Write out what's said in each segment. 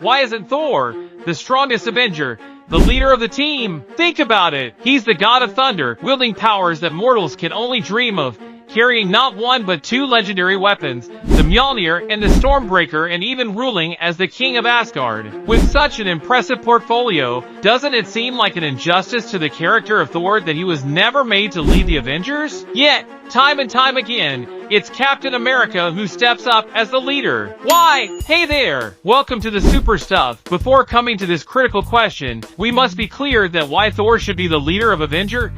Why isn't Thor, the strongest Avenger, the leader of the team? Think about it. He's the god of thunder, wielding powers that mortals can only dream of, carrying not one but two legendary weapons, the Mjolnir and the Stormbreaker, and even ruling as the king of Asgard. With such an impressive portfolio, doesn't it seem like an injustice to the character of Thor that he was never made to lead the Avengers? Yet, time and time again, it's Captain America who steps up as the leader. Why? Hey there! Welcome to the Super Stuff. Before coming to this critical question, we must be clear that why Thor should be the leader of Avenger.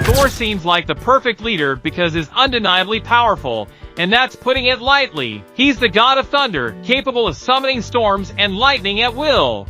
Thor seems like the perfect leader because he's undeniably powerful, and that's putting it lightly. He's the god of thunder, capable of summoning storms and lightning at will.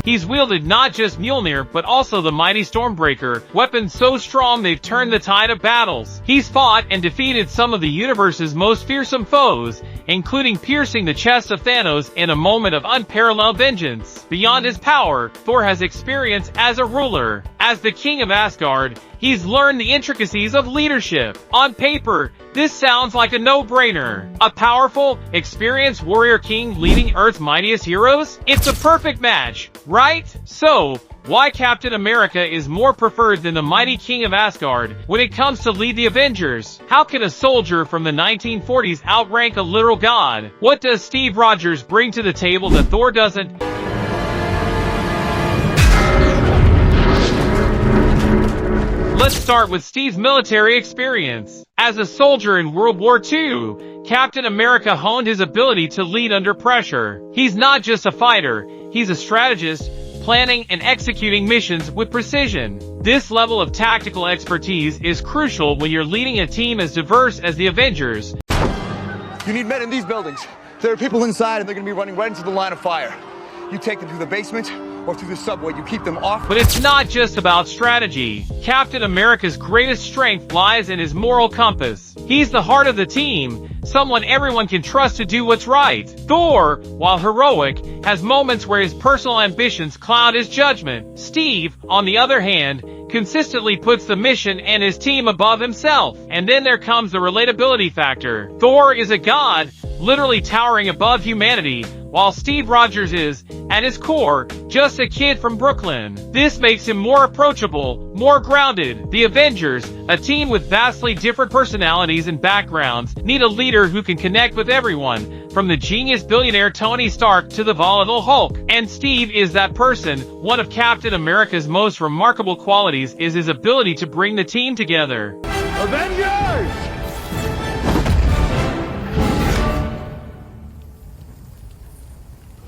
He's wielded not just Mjolnir, but also the mighty Stormbreaker, weapons so strong they've turned the tide of battles. He's fought and defeated some of the universe's most fearsome foes, including piercing the chest of Thanos in a moment of unparalleled vengeance. Beyond his power, Thor has experience as a ruler. As the king of Asgard, he's learned the intricacies of leadership. On paper, this sounds like a no-brainer. A powerful, experienced warrior king leading Earth's mightiest heroes? It's a perfect match, right? So, why Captain America is more preferred than the mighty king of Asgard when it comes to lead the Avengers? How can a soldier from the 1940s outrank a literal god? What does Steve Rogers bring to the table that Thor doesn't? Let's start with Steve's military experience. As a soldier in World War II, Captain America honed his ability to lead under pressure. He's not just a fighter, he's a strategist, planning and executing missions with precision. This level of tactical expertise is crucial when you're leading a team as diverse as the Avengers. You need men in these buildings. There are people inside and they're going to be running right into the line of fire. You take them through the basement or through the subway. You keep them off. But it's not just about strategy. Captain America's greatest strength lies in his moral compass. He's the heart of the team, someone everyone can trust to do what's right. Thor, while heroic, has moments where his personal ambitions cloud his judgment. Steve, on the other hand, consistently puts the mission and his team above himself. And then there comes the relatability factor. Thor is a god, literally towering above humanity, while Steve Rogers is, at his core, just a kid from Brooklyn. This makes him more approachable, more grounded. The Avengers, a team with vastly different personalities and backgrounds, need a leader who can connect with everyone, from the genius billionaire Tony Stark to the volatile Hulk. And Steve is that person. One of Captain America's most remarkable qualities is his ability to bring the team together. Avengers!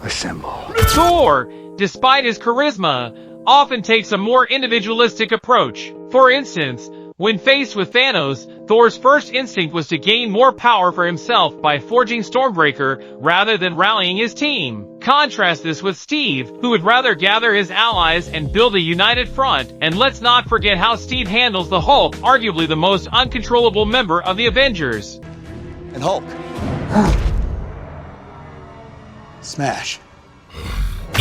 Assemble. Thor, despite his charisma, often takes a more individualistic approach. For instance, when faced with Thanos, Thor's first instinct was to gain more power for himself by forging Stormbreaker rather than rallying his team. Contrast this with Steve, who would rather gather his allies and build a united front. And let's not forget how Steve handles the Hulk, arguably the most uncontrollable member of the Avengers. And Hulk. Smash.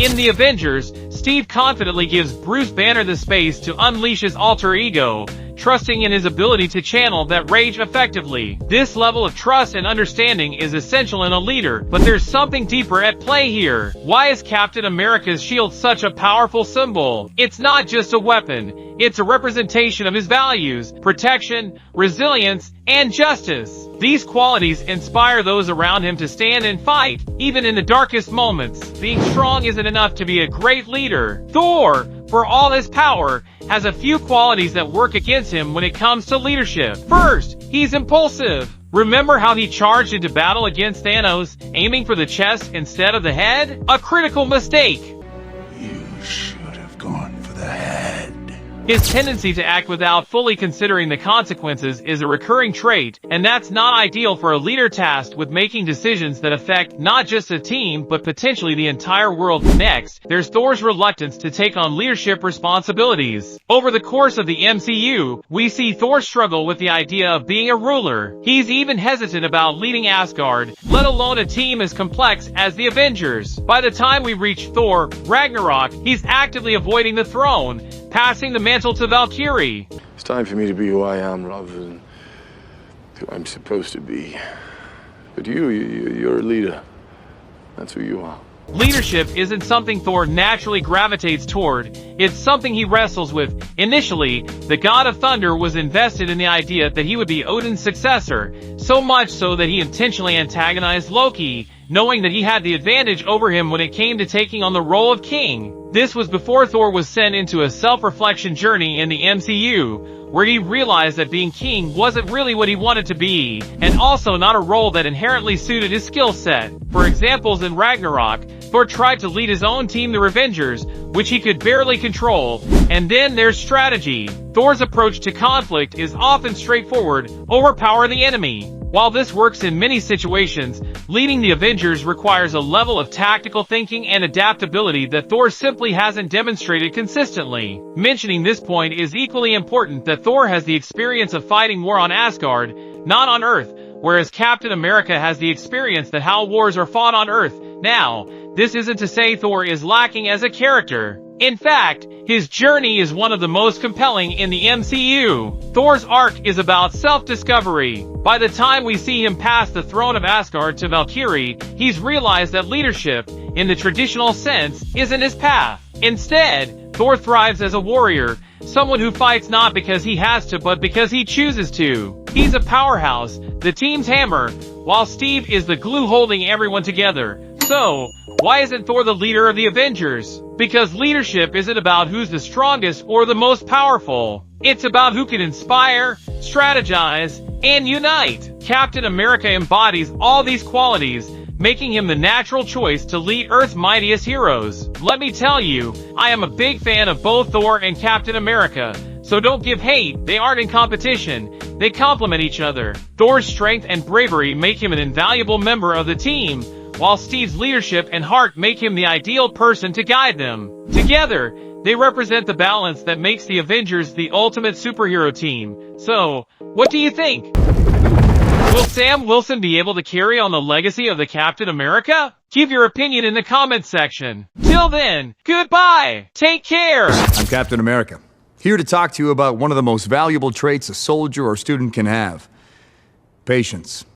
In The Avengers, Steve confidently gives Bruce Banner the space to unleash his alter ego, trusting in his ability to channel that rage effectively. This level of trust and understanding is essential in a leader, but there's something deeper at play here. Why is Captain America's shield such a powerful symbol? It's not just a weapon, it's a representation of his values, protection, resilience, and justice. These qualities inspire those around him to stand and fight, even in the darkest moments. Being strong isn't enough to be a great leader. Thor, for all his power, has a few qualities that work against him when it comes to leadership. First, he's impulsive. Remember how he charged into battle against Thanos, aiming for the chest instead of the head? A critical mistake. You should have gone for the head. His tendency to act without fully considering the consequences is a recurring trait, and that's not ideal for a leader tasked with making decisions that affect not just a team but potentially the entire world. Next, there's Thor's reluctance to take on leadership responsibilities. Over the course of the MCU, we see Thor struggle with the idea of being a ruler. He's even hesitant about leading Asgard, let alone a team as complex as the Avengers. By the time we reach Thor Ragnarok, he's actively avoiding the throne, passing the mantle to Valkyrie. It's time for me to be who I am rather than who I'm supposed to be. But you're a leader. That's who you are. Leadership isn't something Thor naturally gravitates toward, it's something he wrestles with. Initially, the god of thunder was invested in the idea that he would be Odin's successor, so much so that he intentionally antagonized Loki, knowing that he had the advantage over him when it came to taking on the role of king. This was before Thor was sent into a self-reflection journey in the MCU, where he realized that being king wasn't really what he wanted to be, and also not a role that inherently suited his skill set. For examples, in Ragnarok, Thor tried to lead his own team, the Avengers, which he could barely control. And then there's strategy. Thor's approach to conflict is often straightforward: overpower the enemy. While this works in many situations, leading the Avengers requires a level of tactical thinking and adaptability that Thor simply hasn't demonstrated consistently. Mentioning this point is equally important that Thor has the experience of fighting war on Asgard, not on Earth, whereas Captain America has the experience that how wars are fought on Earth. Now, this isn't to say Thor is lacking as a character. In fact, his journey is one of the most compelling in the MCU. Thor's arc is about self-discovery. By the time we see him pass the throne of Asgard to Valkyrie, he's realized that leadership, in the traditional sense, isn't his path. Instead, Thor thrives as a warrior, someone who fights not because he has to but because he chooses to. He's a powerhouse, the team's hammer, while Steve is the glue holding everyone together. So, why isn't Thor the leader of the Avengers? Because leadership isn't about who's the strongest or the most powerful. It's about who can inspire, strategize, and unite. Captain America embodies all these qualities, making him the natural choice to lead Earth's mightiest heroes. Let me tell you, I am a big fan of both Thor and Captain America, so don't give hate. They aren't in competition, they complement each other. Thor's strength and bravery make him an invaluable member of the team, while Steve's leadership and heart make him the ideal person to guide them. Together, they represent the balance that makes the Avengers the ultimate superhero team. So, what do you think? Will Sam Wilson be able to carry on the legacy of the Captain America? Give your opinion in the comments section. Till then, goodbye! Take care! I'm Captain America, here to talk to you about one of the most valuable traits a soldier or student can have: patience.